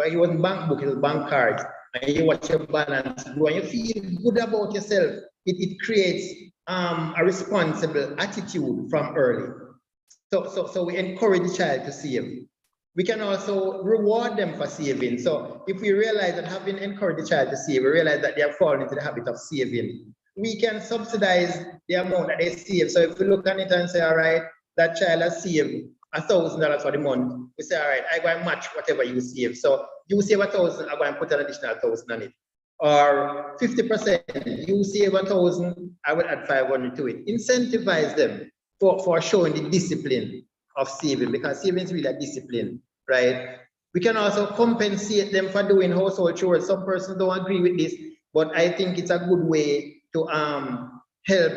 it wasn't bank book, it was bank cards. And you watch your balance grow and you feel good about yourself. It creates a responsible attitude from early. So we encourage the child to save. We can also reward them for saving. So if we realize that having encouraged the child to save, we realize that they have fallen into the habit of saving, we can subsidize the amount that they save. So if we look at it and say, all right, that child has saved $1,000 for the month, we say, all right, I go and match whatever you save. So you save 1,000, I go and put an additional 1,000 on it. Or 50%, you save 1,000, I will add 500 to it. Incentivize them for showing the discipline of saving, because saving is really a discipline, right? We can also compensate them for doing household chores. Some persons don't agree with this, but I think it's a good way to help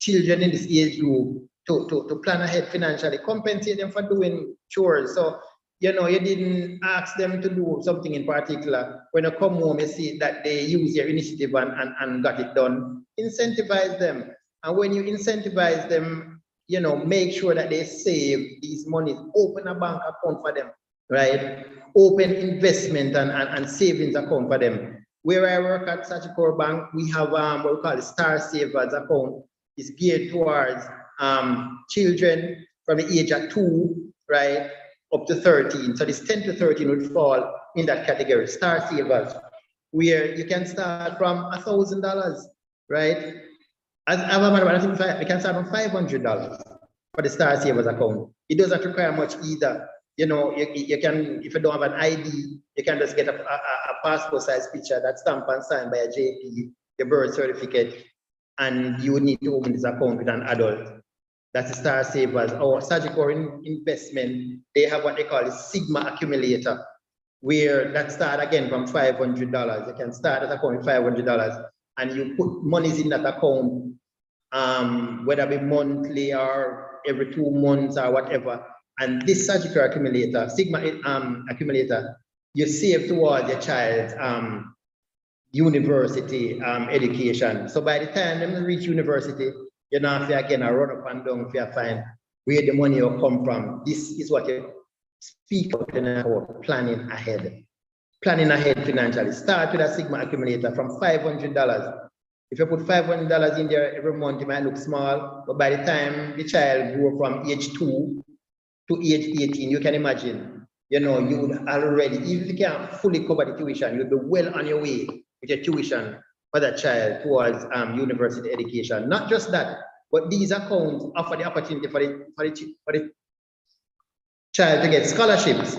children in this age group to plan ahead financially, compensate them for doing chores. So, you know, you didn't ask them to do something in particular. When you come home, you see that they use your initiative and got it done. Incentivize them. And when you incentivize them, you know, make sure that they save these monies, open a bank account for them, right? Open investment and savings account for them. Where I work at Sagicor Bank, we have what we call the Star Savers account. It's geared towards children from the age of 2, right, up to 13. So this 10 to 13 would fall in that category, Star Savers, where you can start from $1,000, right? As a matter of fact, we can start from $500 for the Star Savers account. It doesn't require much either. You know, you can, if you don't have an ID, you can just get a passport size picture that's stamped and signed by a JP, your birth certificate, and you would need to open this account with an adult. That's the Star Savers. Our Sagicor investment, they have what they call a Sigma accumulator, where that start again from $500. You can start that account with $500, and you put monies in that account, whether it be monthly or every 2 months or whatever. And this Sagicor accumulator, Sigma accumulator, you save towards your child's university education. So by the time they reach university, you know, if you again run up and down, if you find where the money will come from. This is what you speak about planning ahead. Planning ahead financially. Start with a Sigma accumulator from $500. If you put $500 in there every month, it might look small, but by the time the child grew from age 2 to age 18, you can imagine, you know, you would already, even if you can't fully cover the tuition, you'll be well on your way with your tuition for that child towards university education. Not just that, but these accounts offer the opportunity for the child to get scholarships.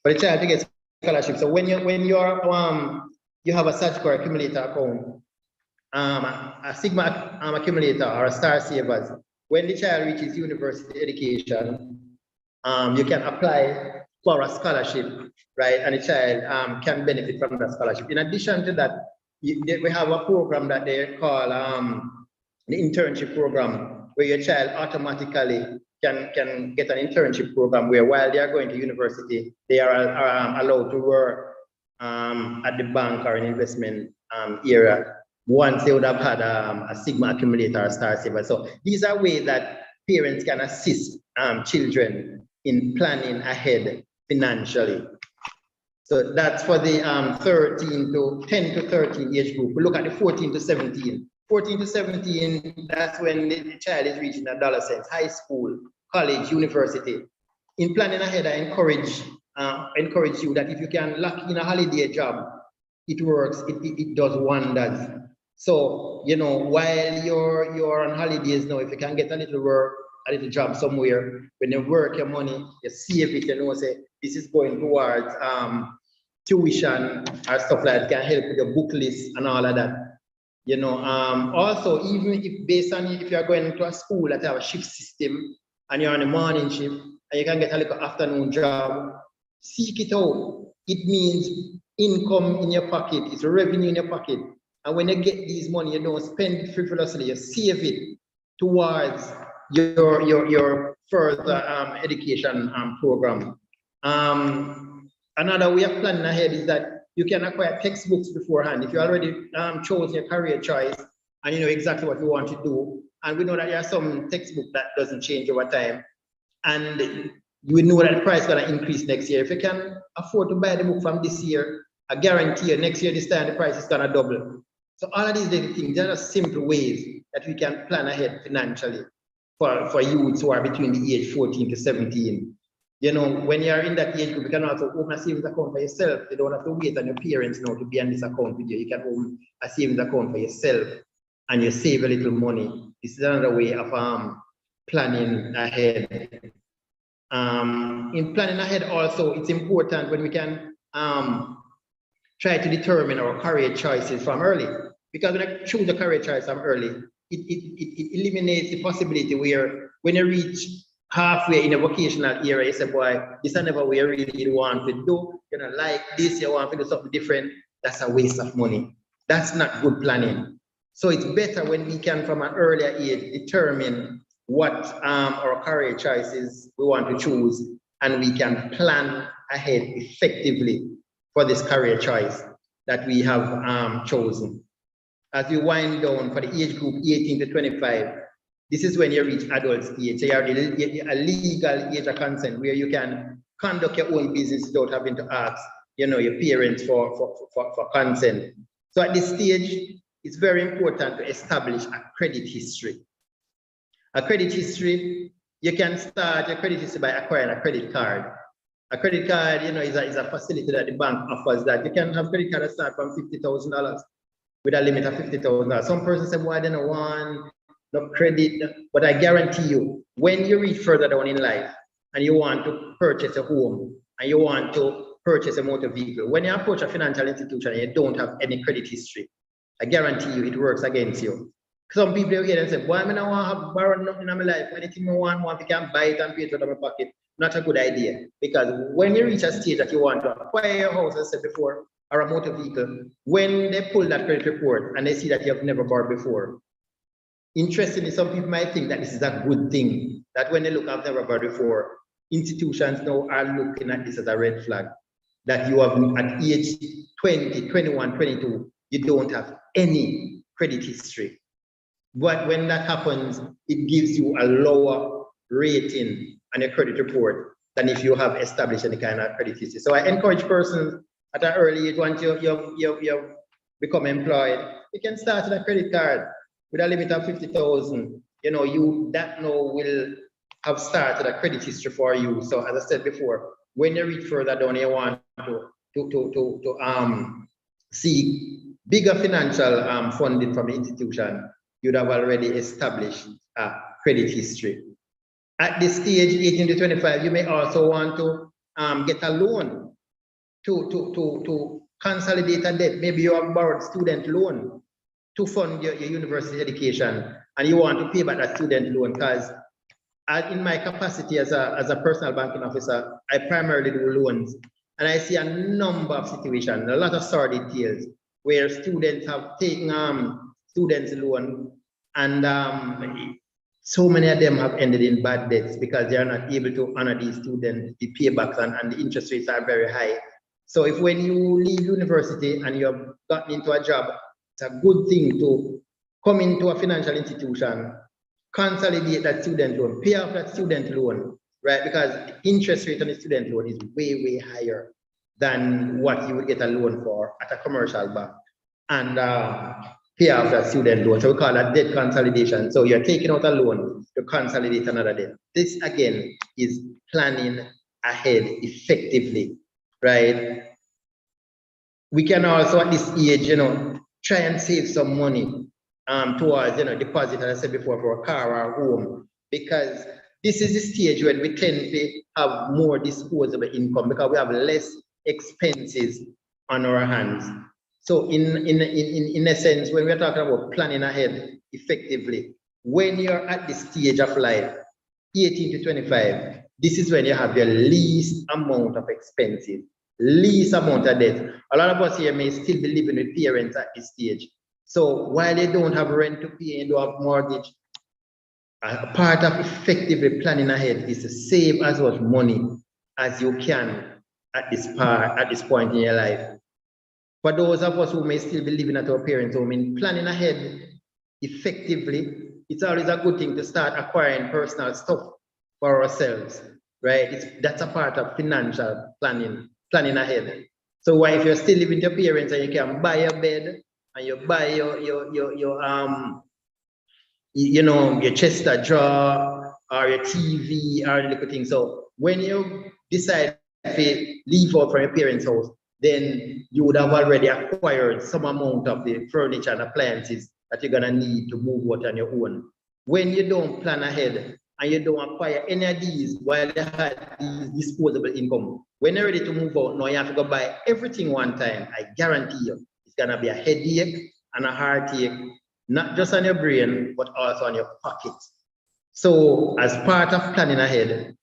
For the child to get scholarships. So when you have a Sagicor accumulator account, a Sigma accumulator or a Star Savers, when the child reaches university education, you can apply for a scholarship, right? And the child can benefit from that scholarship. In addition to that, we have a program that they call the internship program, where your child automatically can get an internship program where while they are going to university, they are allowed to work at the bank or an investment area once they would have had a Sigma accumulator or Star Saver. So these are ways that parents can assist children in planning ahead financially. So that's for the 10 to 13 age group. We look at the 14 to 17. 14 to 17, that's when the child is reaching adolescence, high school, college, university. In planning ahead, I encourage you that if you can lock in a holiday job, it works, it does wonders. So, you know, while you're on holidays now, if you can get a little work, a little job somewhere, when you work your money, you save it, you know, say, this is going towards tuition or stuff like that, can help with your book list and all of that. You know, also, even if based on if you're going to a school that have a shift system and you're on a morning shift and you can get a little afternoon job, seek it out. It means income in your pocket, it's revenue in your pocket. And when you get these money, you don't spend it frivolously, you save it towards your further education program. Another way of planning ahead is that you can acquire textbooks beforehand. If you already chose your career choice and you know exactly what you want to do, and we know that there are some textbooks that doesn't change over time, and you will know that the price is going to increase next year. If you can afford to buy the book from this year, I guarantee you next year, this time, the price is going to double. So all of these little things, there are simple ways that we can plan ahead financially for youths who are between the age 14 to 17. You know, when you're in that age group, you can also open a savings account for yourself. You don't have to wait on your parents now to be on this account with you. You can open a savings account for yourself and you save a little money. This is another way of planning ahead. In planning ahead also, it's important when we can try to determine our career choices from early. Because when I choose a career choice from early, it eliminates the possibility where when you reach halfway in a vocational area, you say, boy, this is never where you really want to do. You know, like this, you want to do something different. That's a waste of money. That's not good planning. So it's better when we can, from an earlier age, determine what our career choices we want to choose, and we can plan ahead effectively for this career choice that we have chosen. As you wind down for the age group 18 to 25, this is when you reach adult stage. So you are a legal age of consent where you can conduct your own business without having to ask, you know, your parents for consent. So at this stage, it's very important to establish a credit history. A credit history, you can start your credit history by acquiring a credit card. A credit card, you know, is a facility that the bank offers that you can have credit card that start from $50,000 with a limit of $50,000. Some persons say, well, I don't want no credit, but I guarantee you, when you reach further down in life and you want to purchase a home and you want to purchase a motor vehicle, when you approach a financial institution and you don't have any credit history, I guarantee you it works against you. Some people here and say, why am I not want to have borrowed nothing in my life? Anything I want, you can buy it and pay it out of my pocket. Not a good idea. Because when you reach a stage that you want to acquire a house, as I said before, or a motor vehicle, when they pull that credit report and they see that you have never borrowed before, interestingly, some people might think that this is a good thing, that when they look, I've never borrowed before, institutions now are looking at this as a red flag, that you have at age 20, 21, 22, you don't have any credit history. But when that happens, it gives you a lower rating on your credit report than if you have established any kind of credit history. So I encourage persons at an early age, once you become employed, you can start with a credit card with a limit of 50,000. You know, that now will have started a credit history for you. So as I said before, when you reach further down, you want to seek bigger financial funding from the institution, you'd have already established a credit history. At this stage, 18 to 25, you may also want to get a loan to consolidate a debt. Maybe you have borrowed student loan to fund your university education, and you want to pay back that student loan, because in my capacity as a personal banking officer, I primarily do loans, and I see a number of situations, a lot of sordid deals where students have taken students' loan, and so many of them have ended in bad debts because they are not able to honor these students, the paybacks, and the interest rates are very high. So if when you leave university and you have gotten into a job, it's a good thing to come into a financial institution, consolidate that student loan, pay off that student loan, right? Because the interest rate on the student loan is way, way higher than what you would get a loan for at a commercial bank. And pay off that student loan. So we call that debt consolidation. So you're taking out a loan to consolidate another debt. This again is planning ahead effectively, right? We can also at this age, you know, try and save some money towards, you know, deposit, as I said before, for a car or a home, because this is the stage when we tend to have more disposable income because we have less expenses on our hands. So in a sense, when we're talking about planning ahead effectively, when you're at this stage of life, 18 to 25, this is when you have your least amount of expenses, least amount of debt. A lot of us here may still be living with parents at this stage. So while they don't have rent to pay and don't have mortgage, a part of effectively planning ahead is to save as much money as you can at this point in your life. For those of us who may still be living at our parents' home, in planning ahead effectively, it's always a good thing to start acquiring personal stuff for ourselves, right? That's a part of financial planning ahead. So why if you're still living with your parents and you can buy a bed and you buy your Chester drawer or your TV or the little thing. So when you decide to leave out from your parents' house, then you would have already acquired some amount of the furniture and appliances that you're gonna need to move out on your own. When you don't plan ahead and you don't acquire any of these while you had these disposable income, when you're ready to move out, now you have to go buy everything one time. I guarantee you, it's gonna be a headache and a heartache, not just on your brain, but also on your pocket. So as part of planning ahead,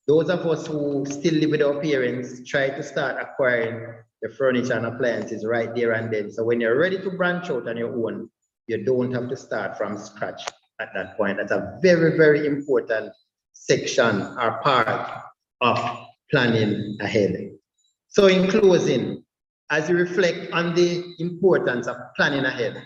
those of us who still live with our parents try to start acquiring the furniture and appliances right there and then. So when you're ready to branch out on your own, you don't have to start from scratch at that point. That's a very, very important section or part of planning ahead. So in closing, as you reflect on the importance of planning ahead,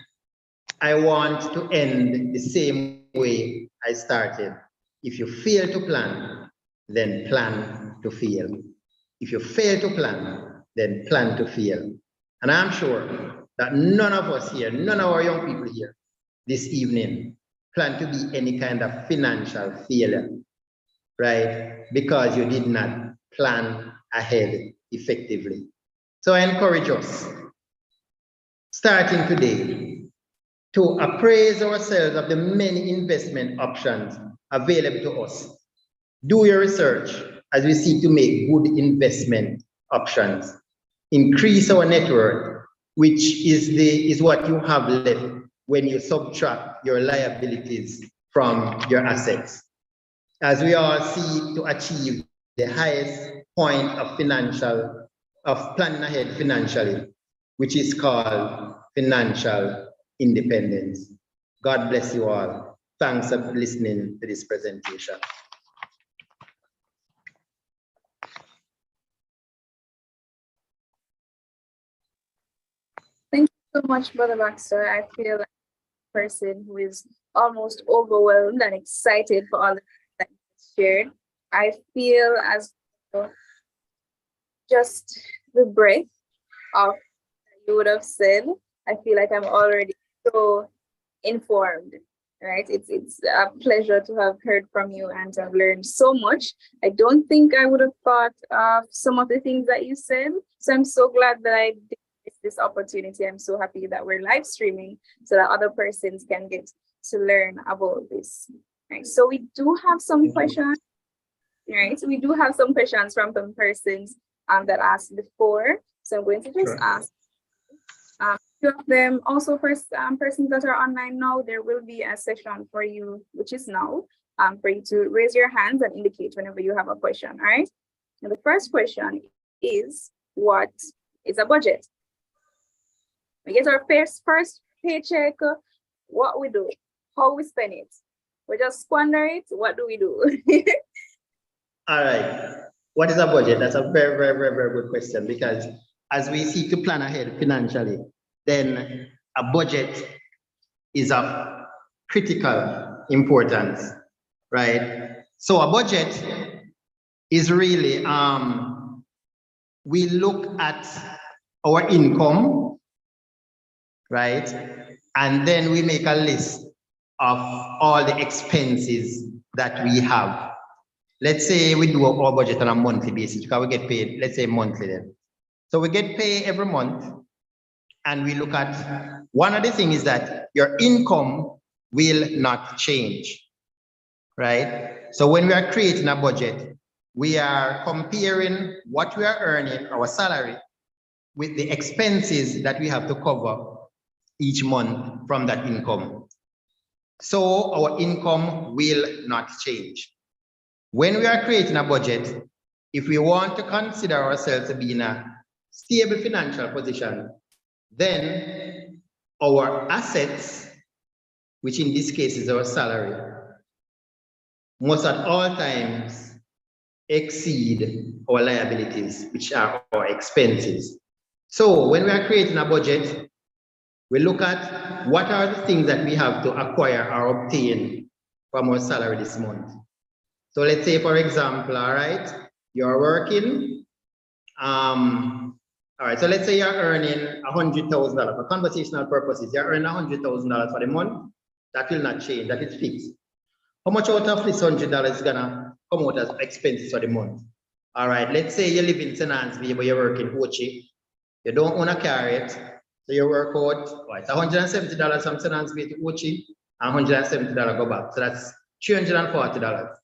I want to end the same way I started. If you fail to plan, then plan to fail. If you fail to plan, then plan to fail. And I'm sure that none of us here, none of our young people here this evening plan to be any kind of financial failure, right? Because you did not plan ahead effectively. So I encourage us, starting today, to appraise ourselves of the many investment options available to us. Do your research as we seek to make good investment options. Increase our net worth, which is what you have left when you subtract your liabilities from your assets. As we all seek to achieve the highest point of planning ahead financially, which is called financial independence. God bless you all. Thanks for listening to this presentation. Thank you so much, Brother Baxter. I feel like a person who is almost overwhelmed and excited for all that you shared. I feel as though just the breath of you would have said, I feel like I'm already so informed, right? It's a pleasure to have heard from you and to have learned so much. I don't think I would have thought of some of the things that you said. So I'm so glad that I did this opportunity. I'm so happy that we're live streaming so that other persons can get to learn about this. Right. So we do have some questions, right? We do have some questions from some persons that asked before. So I'm going to just ask two of them. Also, persons that are online now, there will be a session for you, which is now, for you to raise your hands and indicate whenever you have a question. All right. And the first question is, what is a budget? We get our first paycheck. What we do? How we spend it? We just squander it. What do we do? All right. What is a budget? That's a very, very, very, very good question, because as we seek to plan ahead financially, then a budget is of critical importance, right? So a budget is really, we look at our income, right? And then we make a list of all the expenses that we have. Let's say we do our budget on a monthly basis, because we get paid, let's say monthly then. So we get paid every month, and we look at, one of the things is that your income will not change, right? So when we are creating a budget, we are comparing what we are earning, our salary, with the expenses that we have to cover each month from that income. So our income will not change. When we are creating a budget, if we want to consider ourselves to be in a stable financial position, then our assets, which in this case is our salary, must at all times exceed our liabilities, which are our expenses. So when we are creating a budget, we look at what are the things that we have to acquire or obtain from our salary this month. So let's say, for example, all right, you're working, all right, so let's say you're earning $100,000 for conversational purposes. You're earning $100,000 for the month. That will not change, that is fixed. How much out of this $100 is gonna come out as expenses for the month? All right, let's say you live in St. Anne's, but you work in Ochi. You don't own a car yet, so you work out, it's $170 from St. Anne's to Ochi, and $170 go back. So that's $340.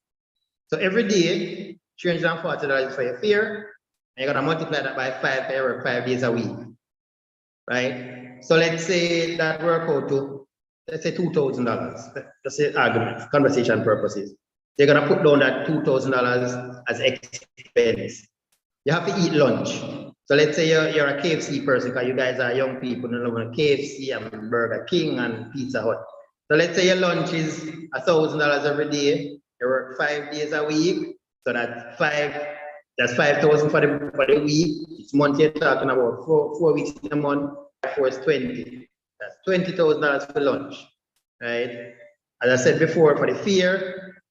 So every day, $340 for your fare, and you're gonna multiply that by 5 you work 5 days a week, right? So let's say that work out to, let's say $2,000. Just say argument, conversation purposes. You're gonna put down that $2,000 as expense. You have to eat lunch. So let's say you're a KFC person, because you guys are young people, you love KFC and Burger King and Pizza Hut. So let's say your lunch is $1,000 every day. You work 5 days a week. So that's 5,000 for the week. It's month you're talking about, four weeks in a month. 4 is 20. That's $20,000 for lunch, right? As I said before, for the fare,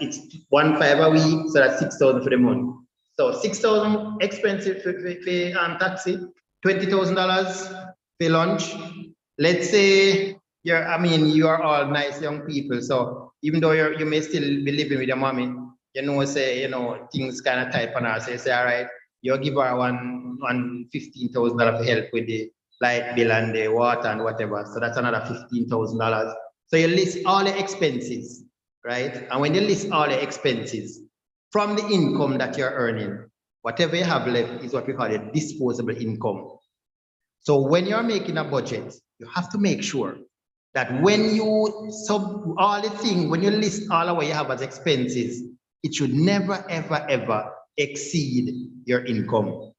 it's 1,500 a week, so that's 6,000 for the month. So 6,000 expensive for taxi, $20,000 for lunch. Let's say you are all nice young people. So even though you may still be living with your mommy, things kind of tight on her. So you say, all right, you give her one $15,000 for help with the light bill and the water and whatever. So that's another $15,000. So you list all the expenses, right? And when you list all the expenses from the income that you're earning, whatever you have left is what we call a disposable income. So when you're making a budget, you have to make sure that when you when you list all of what you have as expenses, it should never, ever, ever exceed your income.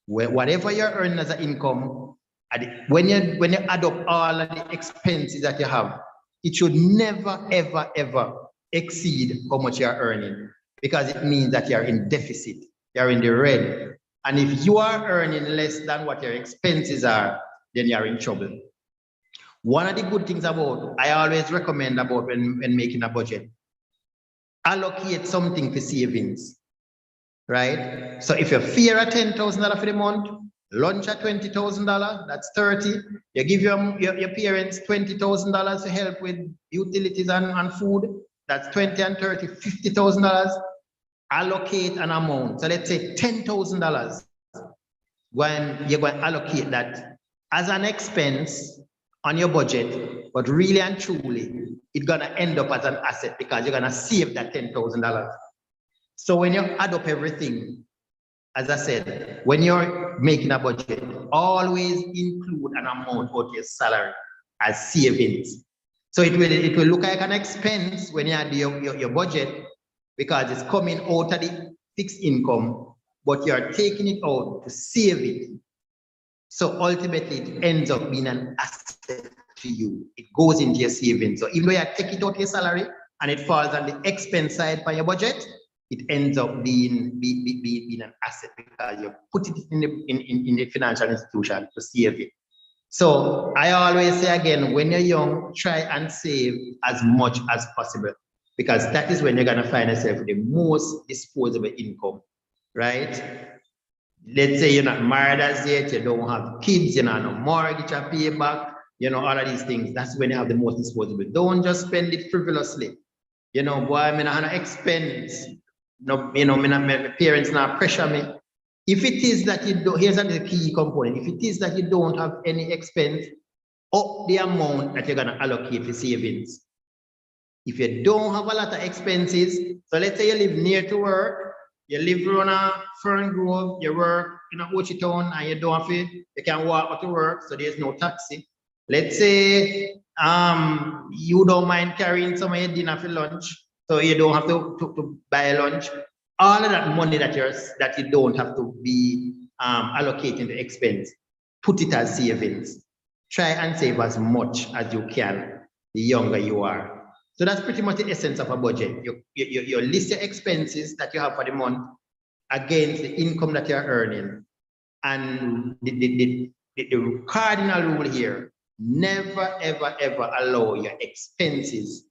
Whatever you're earning as an income, when you add up all of the expenses that you have, it should never, ever, ever exceed how much you're earning, because it means that you're in deficit, you're in the red. And if you are earning less than what your expenses are, then you're in trouble. One of the good things I always recommend about when making a budget, allocate something for savings, right? So if your fare at $10,000 for the month, lunch at $20,000, that's 30. You give your parents $20,000 to help with utilities and food, that's 20 and 30, $50,000. Allocate an amount. So let's say $10,000. When you're going to allocate that as an expense on your budget, but really and truly, it's going to end up as an asset, because you're going to save that $10,000. So when you add up everything, as I said, when you're making a budget, always include an amount of your salary as savings. So it will look like an expense when you add your budget, because it's coming out of the fixed income, but you're taking it out to save it. So ultimately, it ends up being an asset to you. It goes into your savings. So even though you take it out of your salary and it falls on the expense side for your budget, it ends up being an asset, because you put it in the financial institution to save it. So I always say again, when you're young, try and save as much as possible, because that is when you're going to find yourself with the most disposable income, right? Let's say you're not married as yet, you don't have kids, you know, no mortgage to pay back, all of these things. That's when you have the most disposable. Don't just spend it frivolously. Boy, I mean, I have no expense. No, my parents not pressure me. If it is that you don't, here's the key component. If it is that you don't have any expense, up the amount that you're going to allocate for savings. If you don't have a lot of expenses, so let's say you live near to work, you live around a Fern Grove, you work in a Ochi town, and you don't have it, you can walk to work, so there's no taxi. Let's say you don't mind carrying some of your dinner for lunch, so you don't have to buy lunch. All of that money that you don't have to be allocating to expense, put it as savings. Try and save as much as you can, the younger you are. So that's pretty much the essence of a budget. You list your expenses that you have for the month against the income that you're earning. And the cardinal rule here, never, ever, ever allow your expenses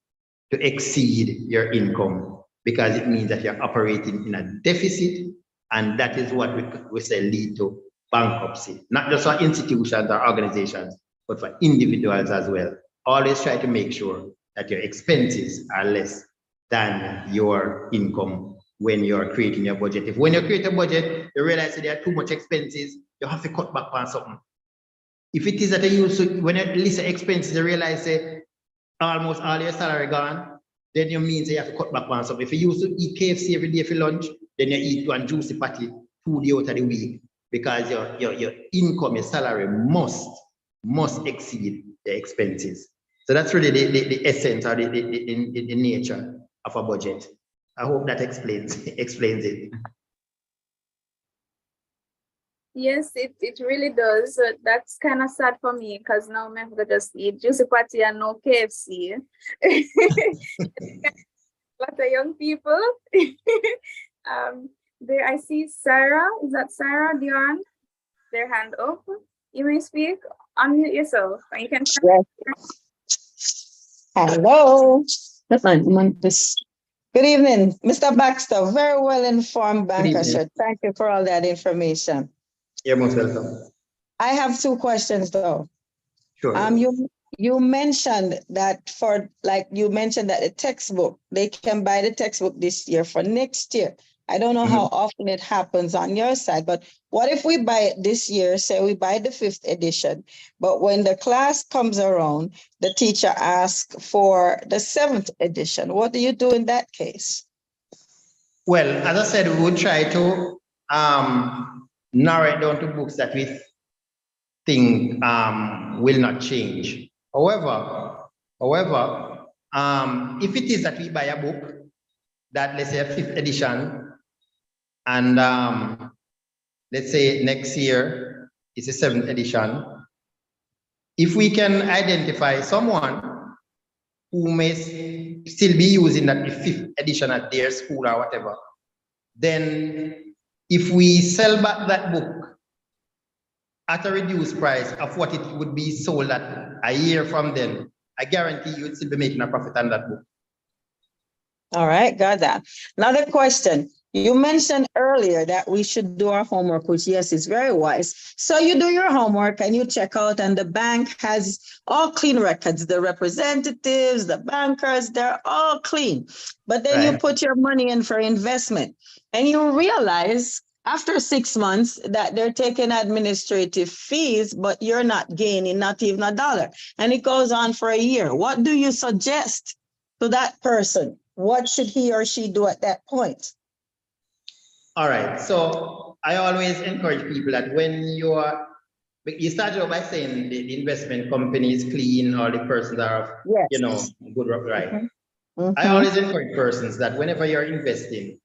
to exceed your income, because it means that you're operating in a deficit, and that is what we say lead to bankruptcy, not just for institutions or organizations, but for individuals as well. Always try to make sure that your expenses are less than your income when you're creating your budget. If when you create a budget, you realize that there are too much expenses, you have to cut back on something. If it is that you use, when you list the expenses, you realize that almost all your salary gone, then you means you have to cut back on something. If you used to eat KFC every day for lunch, then you eat one juicy patty 2 days out of the week, because your income, your salary must exceed the expenses. So that's really the essence or the nature of a budget. I hope that explains it. Yes, it really does. That's kind of sad for me because now I'm going to just eat juicy patty and no KFC. A lot of young people. There I see Sarah. Is that Sarah Dion? Their hand up. You may speak. Unmute yourself. And you can. Yes. Hello. Good evening, Mr. Baxter. Very well informed banker, sir. Thank you for all that information. You're most welcome. I have 2 questions though. Sure. You mentioned that the textbook, they can buy the textbook this year for next year. I don't know how often it happens on your side, but what if we buy it this year, say we buy the 5th edition, but when the class comes around, the teacher asks for the 7th edition. What do you do in that case? Well, as I said, we would try to narrow it down to books that we think will not change. However, if it is that we buy a book that, let's say, a 5th edition, and let's say next year is a 7th edition, if we can identify someone who may still be using that 5th edition at their school or whatever, then if we sell back that book at a reduced price of what it would be sold at a year from then, I guarantee you would still be making a profit on that book. All right, got that. Another question. You mentioned earlier that we should do our homework, which yes, is very wise. So you do your homework and you check out, and the bank has all clean records. The representatives, the bankers, they're all clean. But then you put your money in for investment and you realize after 6 months that they're taking administrative fees, but you're not gaining not even $1. And it goes on for a year. What do you suggest to that person? What should he or she do at that point? All right. So I always encourage people that when you started out by saying the investment company is clean, or the persons are, yes, good, right? I always encourage persons that whenever you're investing,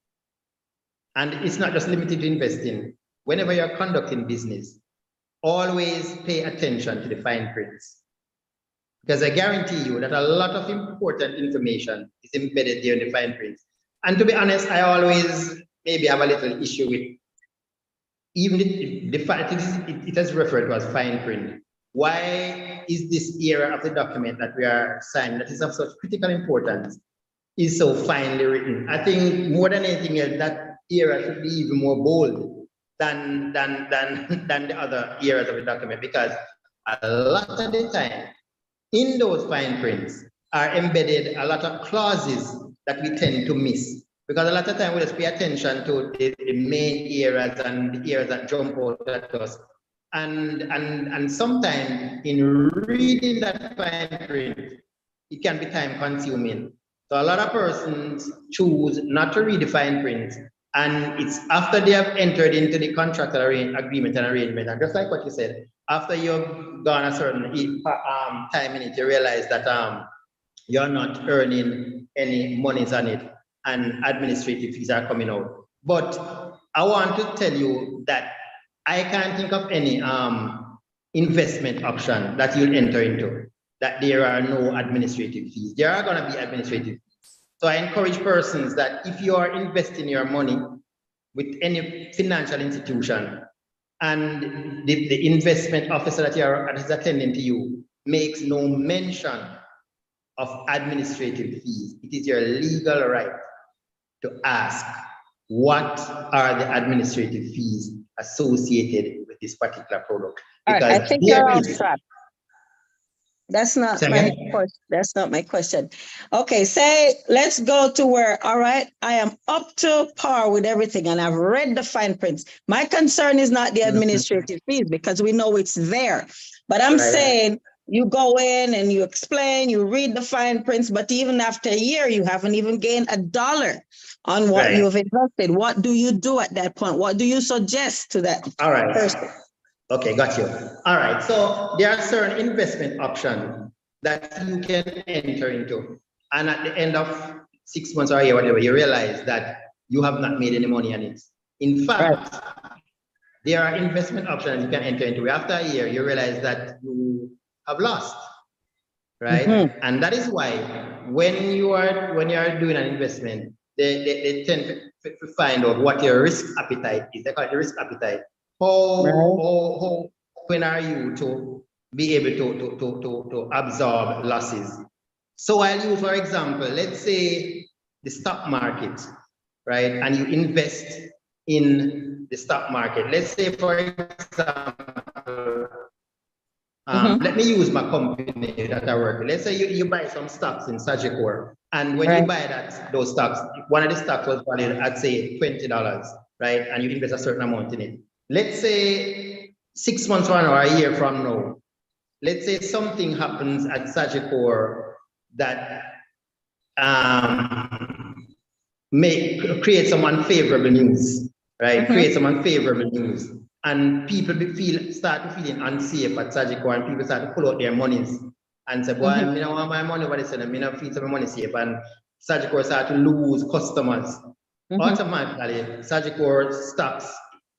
and it's not just limited to investing, whenever you're conducting business, always pay attention to the fine prints. Because I guarantee you that a lot of important information is embedded there in the fine print. And to be honest, I always maybe have a little issue with even the fact it is referred to as fine print. Why is this area of the document that we are signing, that is of such critical importance, is so finely written? I think more than anything else, that area should be even more bold than the other areas of the document, because a lot of the time, in those fine prints are embedded a lot of clauses that we tend to miss, because a lot of time we just pay attention to the main areas and the areas that jump out at us. And sometimes in reading that fine print, it can be time consuming. So a lot of persons choose not to read the fine print, and it's after they have entered into the contract agreement and arrangement, and just like what you said, after you've gone a certain time in it, you realize that you're not earning any monies on it and administrative fees are coming out. But I want to tell you that I can't think of any investment option that you'll enter into that there are no administrative fees. There are going to be administrative fees. So I encourage persons that if you are investing your money with any financial institution, and the investment officer that is attending to you makes no mention of administrative fees. It is your legal right to ask what are the administrative fees associated with this particular product. All right, I Because think there you're off is. track. That's not Say my again? question. That's not my question. Okay, let's go to where, all right, I am up to par with everything and I've read the fine prints. My concern is not the administrative fees because we know it's there. But I'm Right. saying you go in and you explain, you read the fine prints, but even after a year, you haven't even gained $1 on what Right. you have invested. What do you do at that point? What do you suggest to that All right. person? Okay, got you. All right, so there are certain investment options that you can enter into. And at the end of 6 months or a year, whatever, you realize that you have not made any money on it. In fact, there are investment options you can enter into. After a year, you realize that you have lost, right? And that is why when you are doing an investment, they tend to find out what your risk appetite is. They call it the risk appetite. How when are you to be able to absorb losses? So I'll use, for example, let's say the stock market, right? And you invest in the stock market. Let's say, for example, let me use my company that I work with. Let's say you buy some stocks in Sagicor, and when you buy those stocks, one of the stocks was valued at say $20, right? And you invest a certain amount in it. Let's say 6 months from now or a year from now, let's say something happens at Sagicor that create some unfavorable news, right? Create some unfavorable news. And people start feeling unsafe at Sagicor, and people start to pull out their monies and say, boy, I don't want my money over this, and I don't feel some money safe. And Sagicor start to lose customers. Automatically, Sagicor stocks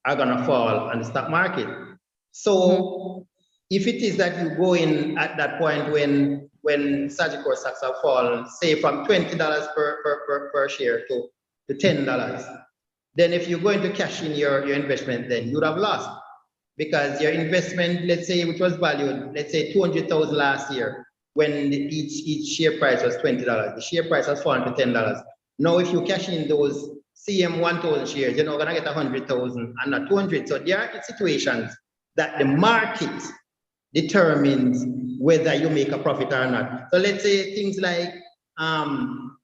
are gonna fall on the stock market. So if it is that you go in at that point when Sagicor stocks have fallen, say from $20 per share to $10, then if you're going to cash in your investment, then you'd have lost, because your investment, let's say, which was valued, let's say 200,000 last year, when each share price was $20, the share price has fallen to $10. Now, if you cash in those CM 1,000 shares, you're not gonna get 100,000 and not 200. So there are situations that the market determines whether you make a profit or not. So let's say things like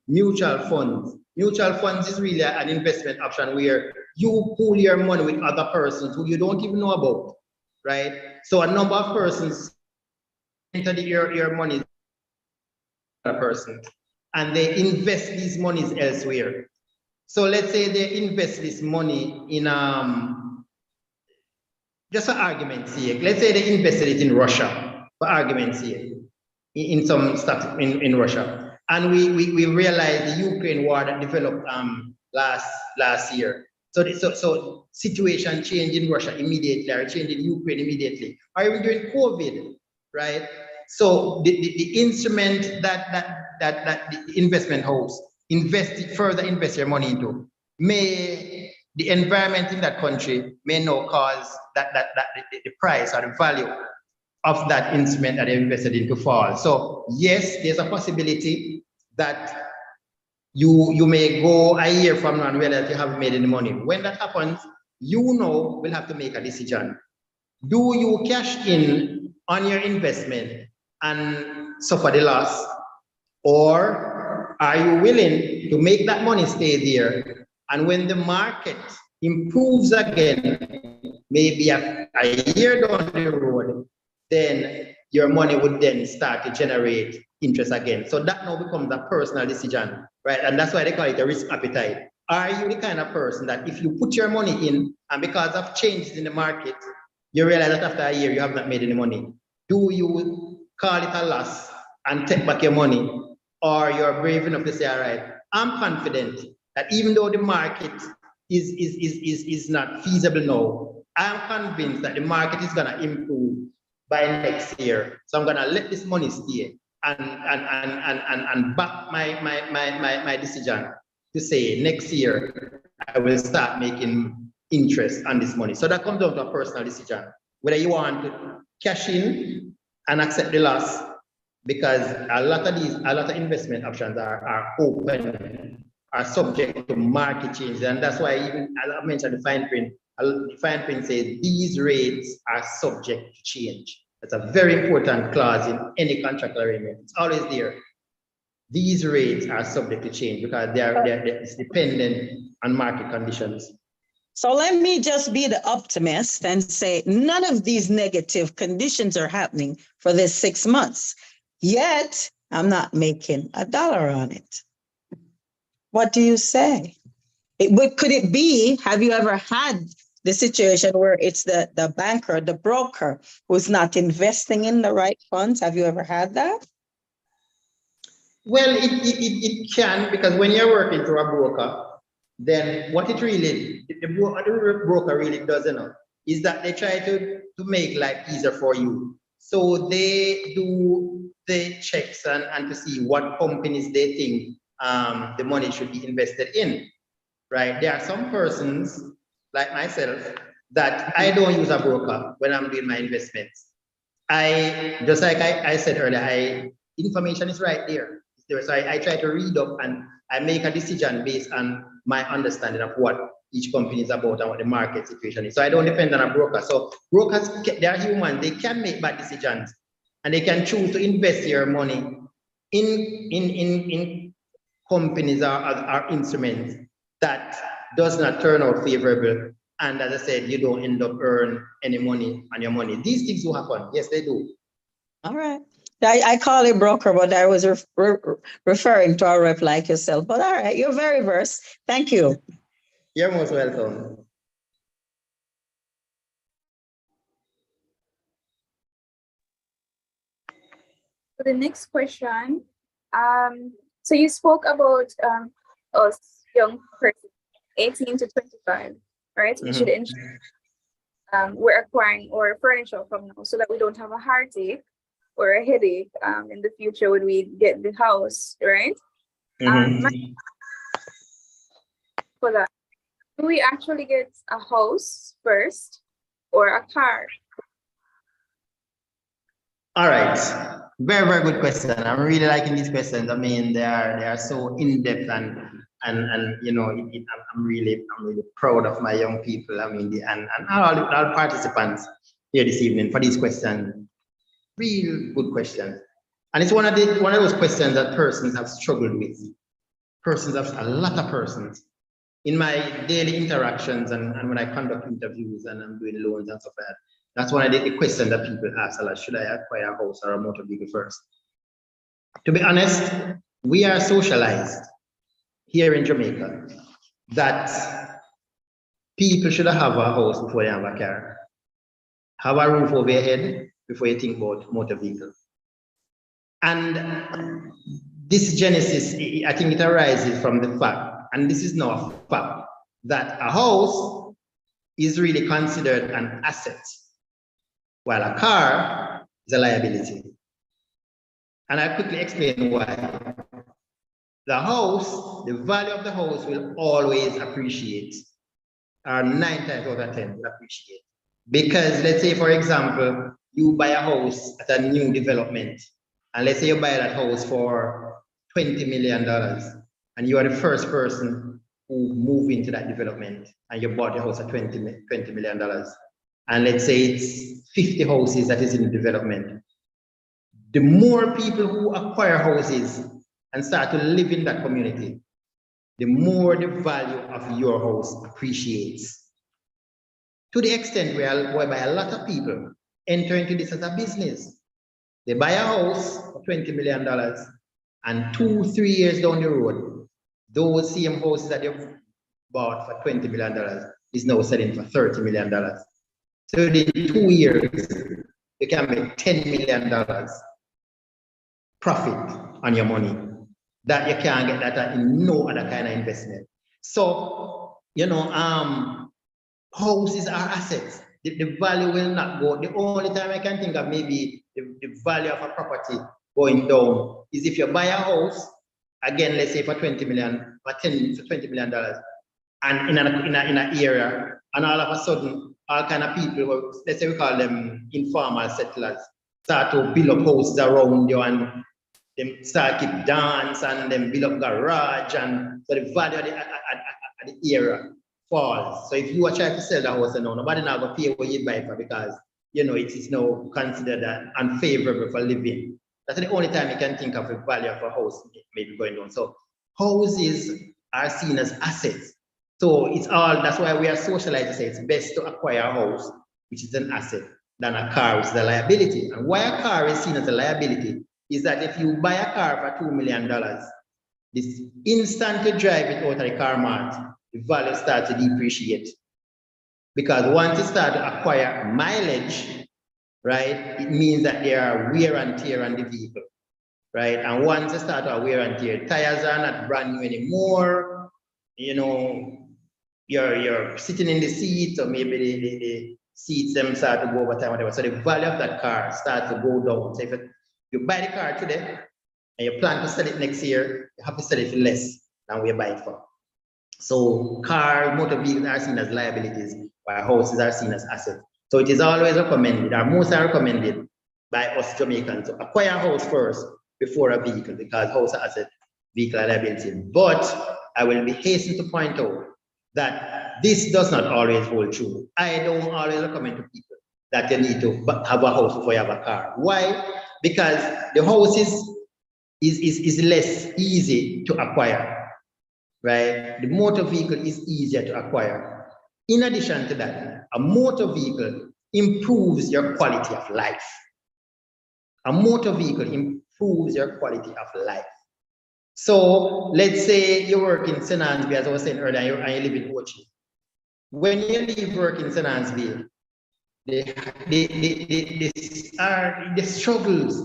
mutual funds. Mutual funds is really an investment option where you pool your money with other persons who you don't even know about, right? So a number of persons enter your money, a person, and they invest these monies elsewhere. So let's say they invest this money in just for argument's sake, let's say they invested it in Russia, for argument's sake, in some stuff in Russia. And we realized the Ukraine war that developed last year. So situation changed in Russia immediately, or changed in Ukraine immediately, or even during COVID, right? So the instrument that the investment house further invest your money into, the environment in that country may now cause the price or the value of that instrument that they invested in to fall. So yes, there's a possibility that you may go a year from now and realize you haven't made any money. When that happens, you know we'll have to make a decision. Do you cash in on your investment and suffer the loss, or are you willing to make that money stay there? And when the market improves again, maybe a year down the road, then your money would then start to generate interest again. So that now becomes a personal decision, right? And that's why they call it a risk appetite. Are you the kind of person that if you put your money in and because of changes in the market, you realize that after a year you have not made any money? Do you call it a loss and take back your money, or you're brave enough to say, all right, I'm confident that even though the market is not feasible now, I'm convinced that the market is gonna improve by next year. So I'm gonna let this money stay and back my decision to say next year I will start making interest on this money. So that comes down to a personal decision, whether you want to cash in and accept the loss, because a lot of investment options are open, are subject to market changes. And that's why even as I mentioned the fine print says these rates are subject to change. That's a very important clause in any contractual agreement. It's always there. These rates are subject to change because it's dependent on market conditions. So let me just be the optimist and say none of these negative conditions are happening for this 6 months. Yet I'm not making $1 on it. What do you say? Could it be, have you ever had the situation where it's the banker, the broker who's not investing in the right funds? Have you ever had that? Well, it can, because when you're working through a broker, then what it really, the broker really does is that they try to make life easier for you. So they do the checks and to see what companies they think the money should be invested in, right? There are some persons like myself that I don't use a broker when I'm doing my investments. Just like I said earlier, information is right there. So I try to read up and I make a decision based on my understanding of what each company is about and what the market situation is. So I don't depend on a broker. So brokers, they are human, they can make bad decisions and they can choose to invest your money in companies or instruments that does not turn out favorable. And as I said, you don't end up earning any money on your money. These things will happen. Yes, they do. All right. I call it broker, but I was referring to a rep like yourself. But all right, you're very versed. Thank you. You're most welcome. For the next question, so you spoke about us young person, 18 to 25, right? We should ensure we're acquiring our furniture from now so that we don't have a heartache or a headache in the future when we get the house, right? For that, do we actually get a house first or a car? All right, very, very good question. I'm really liking these questions. I mean, they are so in-depth and you know, I'm really proud of my young people. I mean, and all participants here this evening for these questions. Real good questions. And it's one of those questions that persons have struggled with. A lot of persons. In my daily interactions and when I conduct interviews and I'm doing loans and stuff like that, that's one of the questions that people ask a lot. Should I acquire a house or a motor vehicle first? To be honest, we are socialized here in Jamaica that people should have a house before they have a car. Have a roof over your head before you think about motor vehicles. And this genesis, I think it arises from the fact, and this is now a fact, that a house is really considered an asset, while a car is a liability. And I'll quickly explain why. The house, the value of the house will always appreciate, or 9 times out of 10 will appreciate. Because let's say, for example, you buy a house at a new development, and let's say you buy that house for $20 million, and you are the first person who moved into that development, and you bought your house at $20 million. And let's say it's 50 houses that is in development. The more people who acquire houses and start to live in that community, the more the value of your house appreciates. To the extent whereby a lot of people enter into this as a business. They buy a house for $20 million, and 2-3 years down the road, those same houses that you've bought for $20 million is now selling for $30 million. So in 2 years, you can make $10 million profit on your money that you can't get that in no other kind of investment. So, you know, houses are assets. The value will not go. The only time I can think of maybe the value of a property going down is if you buy a house, again, let's say for $20 million, for $20 million, and in an area, and all of a sudden, all kind of people, let's say we call them informal settlers, start to build up houses around you and them start keep dance and then build up garage, and so the value of the area falls. So if you are trying to sell the house now, nobody now going to pay what you buy for, because you know it is now considered unfavorable for living. That's the only time you can think of the value of a house maybe going down. So houses are seen as assets. So it's all, that's why we are socialized to say it's best to acquire a house, which is an asset, than a car, which is a liability. And why a car is seen as a liability is that if you buy a car for $2 million, this instant you drive it out of the car mart, the value starts to depreciate. Because once you start to acquire mileage, right, it means that there are wear and tear on the vehicle, right? And once you start to wear and tear, tires are not brand new anymore. You know, you're sitting in the seat, or maybe the seats them start to go over time, whatever. So the value of that car starts to go down. So if you buy the car today and you plan to sell it next year, you have to sell it for less than what you buy it for. So motor vehicles are seen as liabilities, while houses are seen as assets. So it is always recommended, or most are recommended by us Jamaicans, to acquire a house first before a vehicle, because house are asset, vehicle are liability. But I will be hastened to point out that this does not always hold true. I don't always recommend to people that you need to have a house before you have a car. Why? Because the house is less easy to acquire, right? The motor vehicle is easier to acquire. In addition to that, a motor vehicle improves your quality of life. A motor vehicle improves your quality of life. So let's say you work in St. Annesville, as I was saying earlier, and you live in Ochi. When you leave work in St. Annesville, the struggles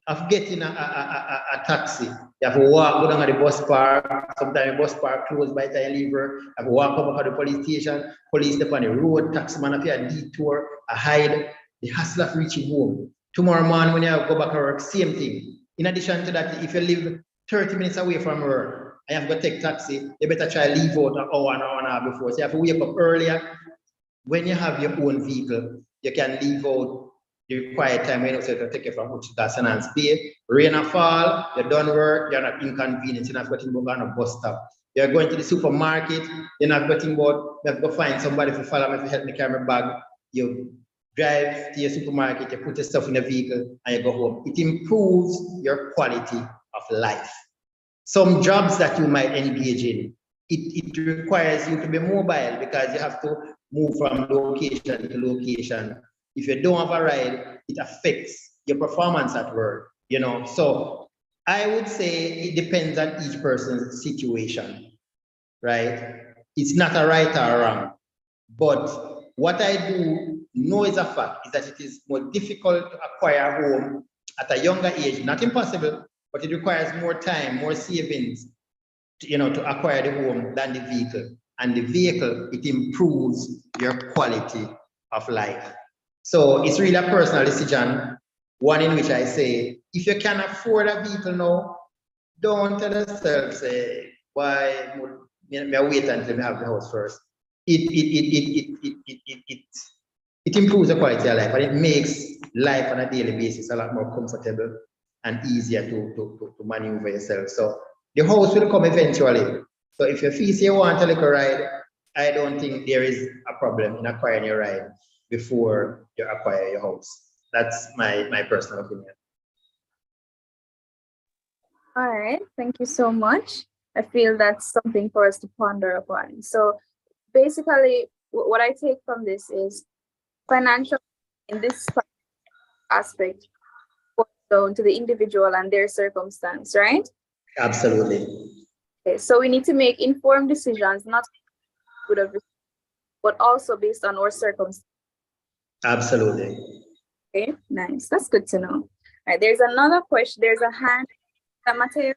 of getting a taxi. You have to walk, go down to the bus park. Sometimes the bus park closed by the time you leave work. You have to walk up to the police station. Police step on the road. Taxi man up here, a detour, a hide. The hassle of reaching home. Tomorrow morning when you have to go back to work, same thing. In addition to that, if you live 30 minutes away from work, I have to take taxi, you better try to leave out an hour and a half before. So you have to wake up earlier. When you have your own vehicle, you can leave out the required time when you say to take it from Uchitas and Bay. Rain or fall, you're done work, you're not inconvenienced, you're not getting about on a bus stop. You're going to the supermarket, you're not getting about, you have to go find somebody to follow me to help me carry my bag. You drive to your supermarket, you put your stuff in the vehicle, and you go home. It improves your quality of life. Some jobs that you might engage in, it requires you to be mobile, because you have to move from location to location. If you don't have a ride, it affects your performance at work, you know. So I would say it depends on each person's situation, right? It's not a right or wrong. But what I do know is a fact is that it is more difficult to acquire a home at a younger age, not impossible, but it requires more time, more savings, to acquire the home than the vehicle. And the vehicle, it improves your quality of life. So it's really a personal decision, one in which I say, if you can afford a vehicle now, don't tell yourself, say, why may I wait until we have the house first. It improves the quality of life, and it makes life on a daily basis a lot more comfortable and easier to maneuver yourself. So the house will come eventually. So if you feel you want a little ride, I don't think there is a problem in acquiring your ride before you acquire your house. That's my personal opinion. All right, thank you so much. I feel that's something for us to ponder upon. So basically, what I take from this is financial in this aspect down to the individual and their circumstance, right? Absolutely. Okay, so we need to make informed decisions, not good of, but also based on our circumstances. Absolutely. Okay, nice. That's good to know. All right, there's another question. There's a hand that Mateo.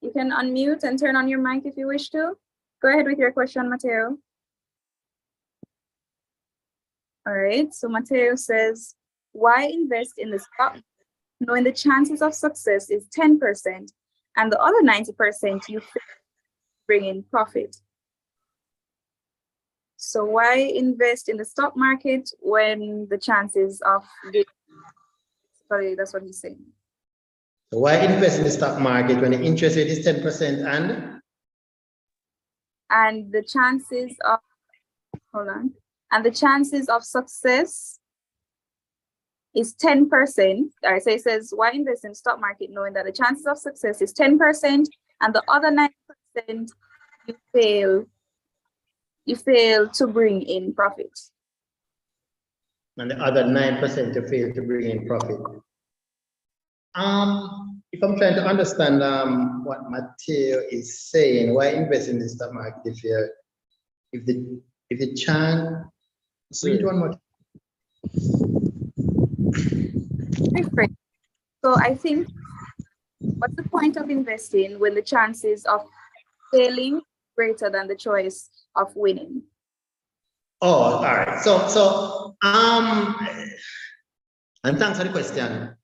You can unmute and turn on your mic if you wish to. Go ahead with your question, Mateo. All right, so Mateo says, why invest in the stock knowing the chances of success is 10% and the other 90% you bring in profit? So why invest in the stock market when the chances of Sorry, that's what he's saying. So why invest in the stock market when the interest rate is 10% And the chances of, hold on, and the chances of success is 10%. All right, so it says, why invest in stock market knowing that the chances of success is 10% and the other 9% you fail to bring in profit. and the other 9% you fail to bring in profit? If I'm trying to understand what Mateo is saying, why invest in the stock market if the chance, read one more. Different. So I think, what's the point of investing when the chances of failing greater than the choice of winning? Oh, all right. So and thanks for the question.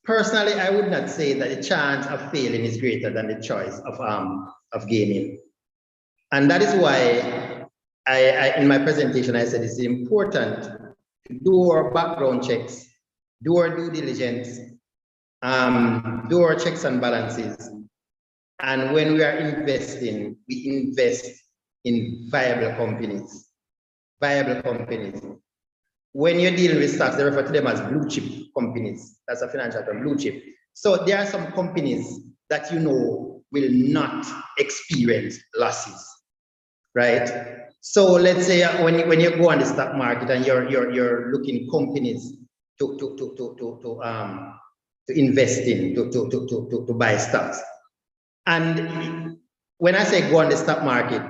Personally, I would not say that the chance of failing is greater than the choice of gaining. And that is why I in my presentation, I said it's important to do our background checks, do our due diligence, do our checks and balances. And when we are investing, we invest in viable companies. Viable companies. When you're dealing with stocks, they refer to them as blue chip companies. That's a financial term, blue chip. So there are some companies that you know will not experience losses, right? So let's say when you go on the stock market and you're looking companies to invest in, to buy stocks. And when I say go on the stock market,